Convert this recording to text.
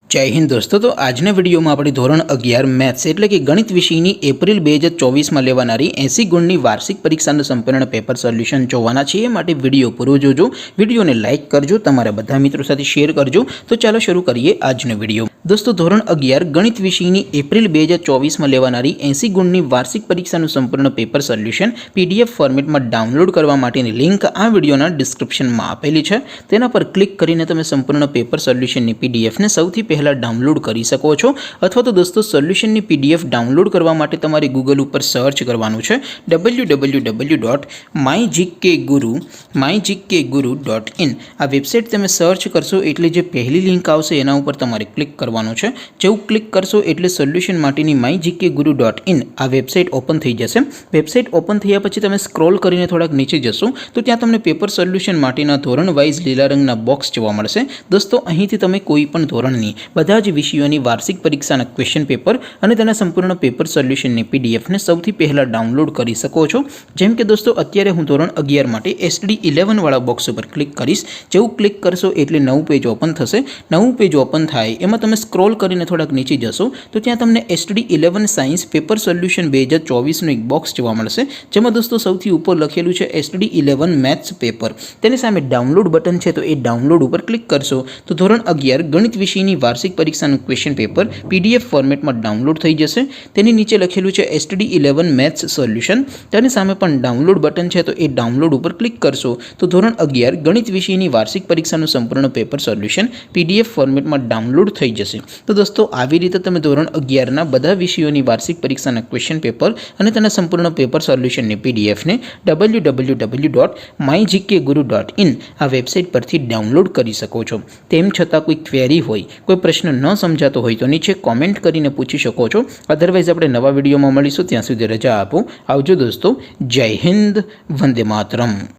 जय हिंद दोस्तों। तो आजना विडियो में अपने धोरण 11 मैथ्स एटले कि गणित विषयनी एप्रिल 2024 में लेवानारी 80 गुणनी वार्षिक परीक्षाનું संपूर्ण पेपर सोल्यूशन જોવાના છે। એ માટે વિડિયો પૂરો જોજો, વિડિયોને લાઇક કરજો, તમારા બધા મિત્રો સાથે શેર કરજો। તો ચાલો શરૂ કરીએ આજનો વિડિયો। दोस्तों ધોરણ 11 ગણિત વિષયની એપ્રિલ 2024 માં લેવાનારી 80 ગુણની વાર્ષિક પરીક્ષાનું સંપૂર્ણ પેપર સોલ્યુશન પીડીએફ ફોર્મેટમાં ડાઉનલોડ કરવા માટેની લિંક આ વિડિયોના ડિસ્ક્રિપ્શનમાં આપેલી છે। તેના પર ક્લિક કરીને તમે સંપૂર્ણ પેપર સોલ્યુશનની પીડીએફને સૌથી પહેલા डाउनलॉड कर सको છો। अथवा तो दोस्तों सोल्यूशन की पीडीएफ डाउनलॉड करवा माटे तमारे गूगल पर सर्च करवानुं छे www.mygkguru.in। आ वेबसाइट तमे सर्च करशो एटले जे पहली लिंक आवशे एना उपर तमारे क्लिक करवानुं छे। जेवुं क्लिक करशो एटले सोल्यूशन माटेनी mygkguru.in आ वेबसाइट ओपन थई जशे। वेबसाइट ओपन थया पछी तमे स्क्रॉल करीने थोड़ाक नीचे जशो तो त्यां तमने पेपर सोल्यूशन माटेना धोरण वाइज लीला रंगना बॉक्स जोवा मळशे। दोस्तों અહીંથી તમે કોઈ પણ ધોરણની બધા જ વિષયોની વાર્ષિક પરીક્ષાના ક્વેશ્ચન પેપર અને તેના સંપૂર્ણ પેપર સોલ્યુશનની પીડીએફને સૌથી પહેલા ડાઉનલોડ કરી શકો છો। જેમ કે દોસ્તો અત્યારે હું ધોરણ 11 માટે એસટી 11 વાળા બોક્સ ઉપર ક્લિક કરીશ। જેવું ક્લિક કરશો એટલે નવું પેજ ઓપન થશે। નવું પેજ ઓપન થાય એમાં તમે સ્ક્રોલ કરીને થોડાક નીચે જશો તો ત્યાં તમને એસટી 11 સાયન્સ પેપર સોલ્યુશન 2024નું એક બોક્સ જોવા મળશે। જેમાં દોસ્તો સૌથી ઉપર લખેલું છે એસટી 11 મેથ્સ પેપર। તેની સામે ડાઉનલોડ બટન છે તો એ ડાઉનલોડ ઉપર ક્લિક કરશો તો ધોરણ 11 ગણિત વિષયની વાર્ષિક પરીક્ષાનું ક્વેશ્ચન પેપર પીડીએફ ફોર્મેટમાં ડાઉનલોડ થઈ જશે। તેની નીચે લખેલું છે એસટી 11 મેથ્સ સોલ્યુશન। તેની સામે પણ ડાઉનલોડ બટન છે તો એ ડાઉનલોડ ઉપર ક્લિક કરશો તો ધોરણ 11 ગણિત વિષયની વાર્ષિક પરીક્ષાનું સંપૂર્ણ પેપર સોલ્યુશન પીડીએફ ફોર્મેટમાં ડાઉનલોડ થઈ જશે। તો દોસ્તો આવી રીતે તમે ધોરણ 11ના બધા વિષયોની વાર્ષિક પરીક્ષાના ક્વેશ્ચન પેપર અને તેના સંપૂર્ણ પેપર સોલ્યુશનની પીડીએફને www.mygkguru.in આ વેબસાઇટ પરથી ડાઉનલોડ કરી શકો છો। તેમ છતાં કોઈ ક્વેરી હોય, कोई प्रश्न न समझातो होय तो नीचे कॉमेंट करीने पूछी शको छो। अदरवाइज आपणे नवा विडियोमां मळीशुं, त्यां सुधी रजा आपो। आवजो दोस्तों। जय हिंद, वंदे मातरम।